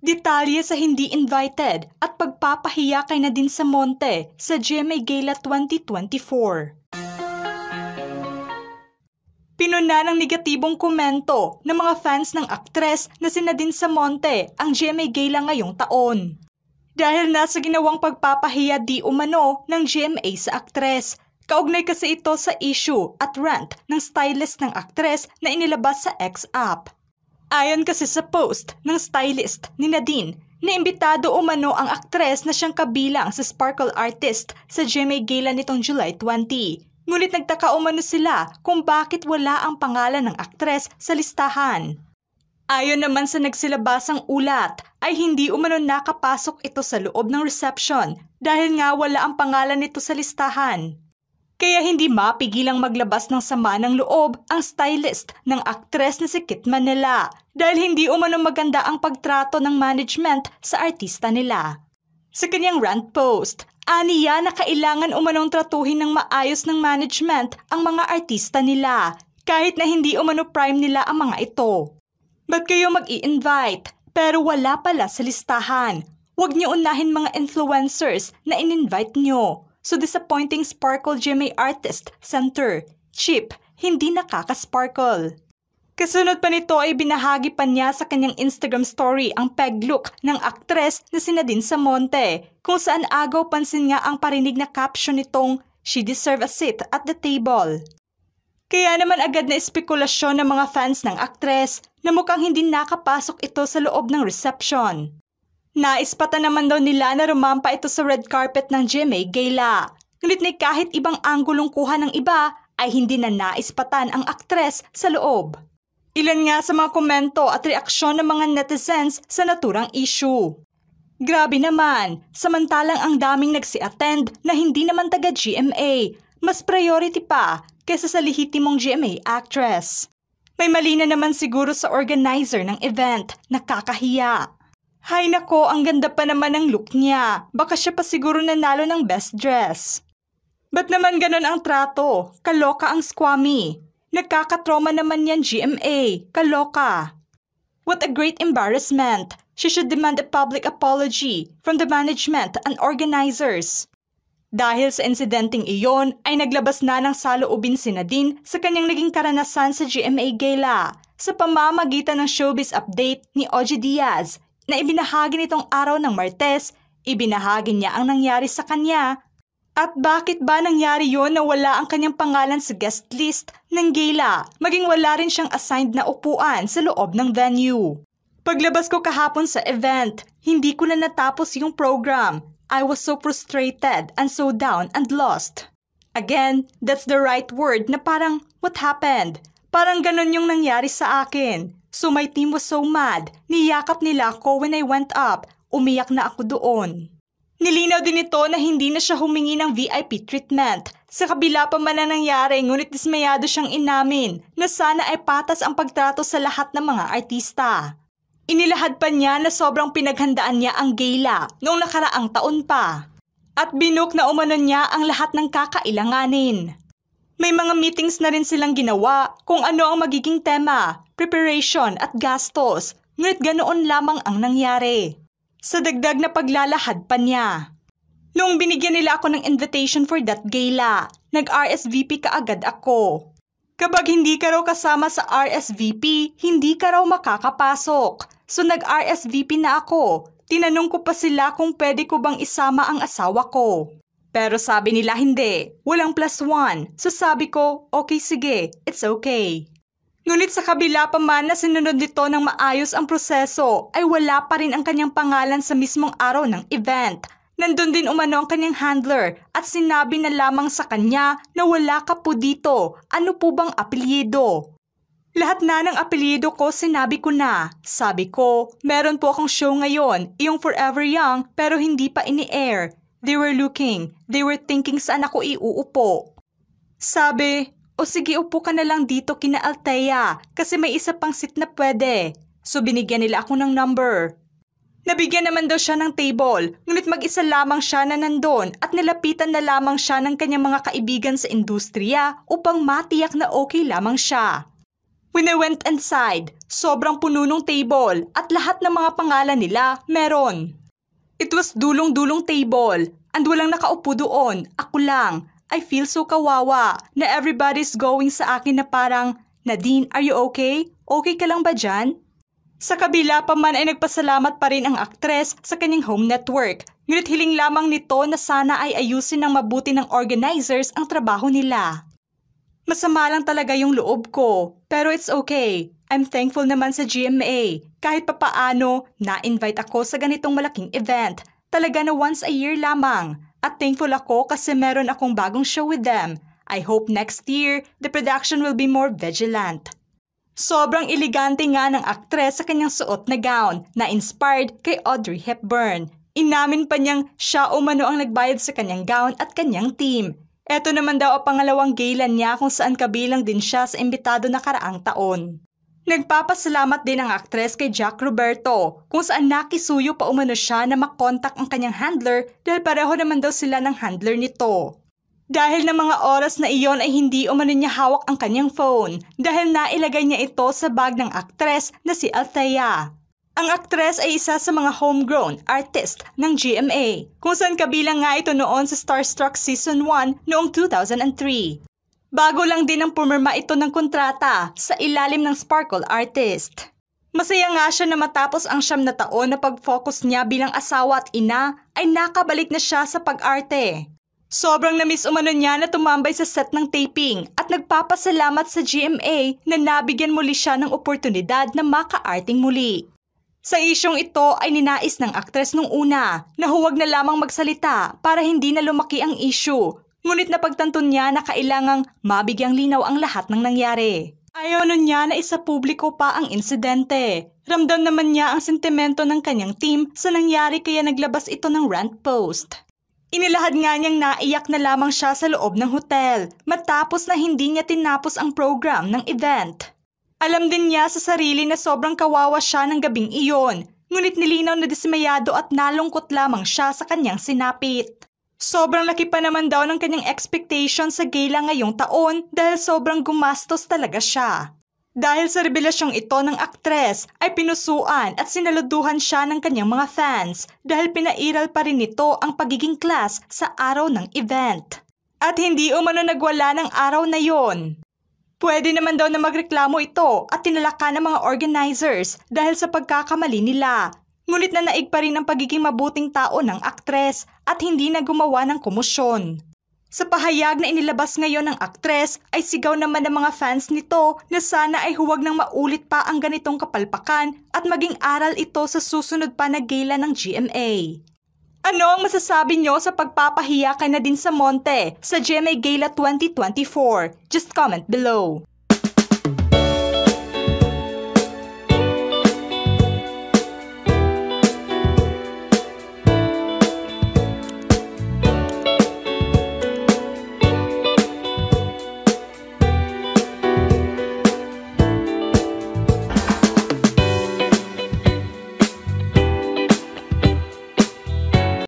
Detalye sa hindi invited at pagpapahiya kay Nadine Samonte sa GMA Gala 2024. Pinuna ng negatibong komento ng mga fans ng aktres na si Nadine Samonte ang GMA Gala ngayong taon. Dahil nasa ginawang pagpapahiya di umano ng GMA sa aktres. Kaugnay kasi ito sa issue at rant ng stylist ng aktres na inilabas sa X app. Ayon kasi sa post ng stylist ni Nadine, na imbitado umano ang aktres na siyang kabilang sa Sparkle Artist sa GMA Gala nitong July 20. Ngunit nagtaka umano sila kung bakit wala ang pangalan ng aktres sa listahan. Ayon naman sa nagsilabasang ulat, ay hindi umano nakapasok ito sa loob ng reception dahil nga wala ang pangalan nito sa listahan. Kaya hindi mapigilang maglabas ng sama ng loob ang stylist ng aktres na si Kit Manila dahil hindi umano maganda ang pagtrato ng management sa artista nila. Sa kanyang rant post, aniya na kailangan umanong tratuhin ng maayos ng management ang mga artista nila kahit na hindi umano prime nila ang mga ito. Ba't kayo mag-i-invite pero wala pala sa listahan? Huwag niyo unahin mga influencers na in-invite niyo. So disappointing Sparkle GMA Artist Center. Cheap, hindi nakaka-sparkle. Kasunod pa nito ay binahagi pa niya sa kanyang Instagram story ang peg look ng aktres na si Nadine Samonte, kung saan agaw pansin nga ang parinig na caption nitong "She deserve a seat at the table." Kaya naman agad na espekulasyon ng mga fans ng aktres na mukhang hindi nakapasok ito sa loob ng reception. Naispatan naman daw nila na rumampa ito sa red carpet ng GMA Gala. Ngunit na kahit ibang anggulong kuha ng iba ay hindi na naispatan ang aktres sa loob. Ilan nga sa mga komento at reaksyon ng mga netizens sa naturang issue. Grabe naman, samantalang ang daming nagsi-attend na hindi naman taga GMA. Mas priority pa kaysa sa lehitimong GMA actress. May mali na naman siguro sa organizer ng event, nakakahiya. Hay nako, ang ganda pa naman ng look niya. Baka siya pa siguro nanalo ng best dress. Ba't naman ganon ang trato? Kaloka ang squammy. Nagkakatroma naman yan GMA. Kaloka. What a great embarrassment. She should demand a public apology from the management and organizers. Dahil sa insidenteng iyon ay naglabas na ng saloobin si Nadine sa kanyang naging karanasan sa GMA Gala sa pamamagitan ng showbiz update ni Ogie Diaz na ibinahagi nitong araw ng Martes. Ibinahagi niya ang nangyari sa kanya. At bakit ba nangyari yon na wala ang kanyang pangalan sa guest list ng gala, maging wala rin siyang assigned na upuan sa loob ng venue. Paglabas ko kahapon sa event, hindi ko na natapos yung program. I was so frustrated and so down and lost. Again, that's the right word na parang, what happened? Parang ganon yung nangyari sa akin. So my team was so mad. Niyakap nila ako when I went up. Umiyak na ako doon. Nilinaw din ito na hindi na siya humingi ng VIP treatment. Sa kabila pa man ang nangyari, ngunit dismayado siyang inamin na sana ay patas ang pagtrato sa lahat ng mga artista. Inilahad pa niya na sobrang pinaghandaan niya ang gala noong nakaraang taon pa. At binook na umano niya ang lahat ng kakailanganin. May mga meetings na rin silang ginawa kung ano ang magiging tema, preparation at gastos, ngunit ganoon lamang ang nangyari. Sa dagdag na paglalahad pa niya. Noong binigyan nila ako ng invitation for that gala, nag-RSVP kaagad ako. Kapag hindi ka raw kasama sa RSVP, hindi ka raw makakapasok. So nag-RSVP na ako. Tinanong ko pa sila kung pwede ko bang isama ang asawa ko. Pero sabi nila hindi, walang +1. So sabi ko, okay sige, it's okay. Ngunit sa kabila pa man na sinunod nito ng maayos ang proseso, ay wala pa rin ang kanyang pangalan sa mismong araw ng event. Nandun din umano ang kanyang handler at sinabi na lamang sa kanya na wala ka po dito, ano po bang apelyido? Lahat na ng apelyido ko sinabi ko na. Sabi ko, meron po akong show ngayon, yung Forever Young pero hindi pa ini-air. They were looking, they were thinking saan ako iuupo. Sabi, o sige upo ka na lang dito kina Althea kasi may isa pang seat na pwede. So binigyan nila ako ng number. Nabigyan naman daw siya ng table, ngunit mag-isa lamang siya na nandun at nilapitan na lamang siya ng kanyang mga kaibigan sa industriya upang matiyak na okay lamang siya. When I went inside, sobrang puno ng table at lahat ng mga pangalan nila meron. It was dulong-dulong table and walang nakaupo doon, ako lang. I feel so kawawa na everybody's going sa akin na parang, Nadine, are you okay? Okay ka lang ba dyan? Sa kabila pa man ay nagpasalamat pa rin ang aktres sa kanyang home network. Ngunit hiling lamang nito na sana ay ayusin ng mabuti ng organizers ang trabaho nila. Masama lang talaga yung loob ko, pero it's okay. I'm thankful naman sa GMA. Kahit papaano, na-invite ako sa ganitong malaking event. Talaga na once a year lamang. At thankful ako kasi meron akong bagong show with them. I hope next year, the production will be more vigilant. Sobrang elegante nga ng aktres sa kanyang suot na gown na inspired kay Audrey Hepburn. Inamin pa niyang siya umano ang nagbayad sa kanyang gown at kanyang team. Ito naman daw ang pangalawang gala niya kung saan kabilang din siya sa imbitado na karaang taon. Nagpapasalamat din ang aktres kay Jack Roberto kung saan nakisuyo pa umano siya na makontak ang kanyang handler dahil pareho naman daw sila ng handler nito. Dahil ng mga oras na iyon ay hindi umano niya hawak ang kanyang phone dahil nailagay niya ito sa bag ng aktres na si Althea. Ang aktres ay isa sa mga homegrown artist ng GMA kung saan kabilang nga ito noon sa Starstruck Season 1 noong 2003. Bago lang din ang pumirma ito ng kontrata sa ilalim ng Sparkle Artist. Masaya nga siya na matapos ang 9 na taon na pag-focus niya bilang asawa at ina ay nakabalik na siya sa pag-arte. Sobrang namiss umano niya na tumambay sa set ng taping at nagpapasalamat sa GMA na nabigyan muli siya ng oportunidad na maka-arting muli. Sa isyong ito ay ninais ng aktres nung una na huwag na lamang magsalita para hindi na lumaki ang issue. Ngunit napagtanto niya na kailangang mabigyang linaw ang lahat ng nangyari. Ayaw nun niya na isa publiko pa ang insidente. Ramdam naman niya ang sentimento ng kanyang team sa nangyari kaya naglabas ito ng rant post. Inilahad nga niyang naiyak na lamang siya sa loob ng hotel matapos na hindi niya tinapos ang program ng event. Alam din niya sa sarili na sobrang kawawa siya ng gabing iyon, ngunit nilinaw na dismayado at nalungkot lamang siya sa kanyang sinapit. Sobrang laki pa naman daw ng kanyang expectation sa gala ngayong taon dahil sobrang gumastos talaga siya. Dahil sa revelasyong ito ng aktres ay pinusuan at sinaluduhan siya ng kanyang mga fans dahil pinairal pa rin nito ang pagiging class sa araw ng event. At hindi umano nagwala ng araw na yon. Pwede naman daw na magreklamo ito at tinalaka ng mga organizers dahil sa pagkakamali nila. Ngunit nanaig pa rin ang pagiging mabuting tao ng aktres at hindi na gumawa ng komosyon. Sa pahayag na inilabas ngayon ng aktres ay sigaw naman ng mga fans nito na sana ay huwag nang maulit pa ang ganitong kapalpakan at maging aral ito sa susunod pa na gala ng GMA. Ano ang masasabi nyo sa pagpapahiya kay Nadine Samonte sa GMA Gala 2024? Just comment below.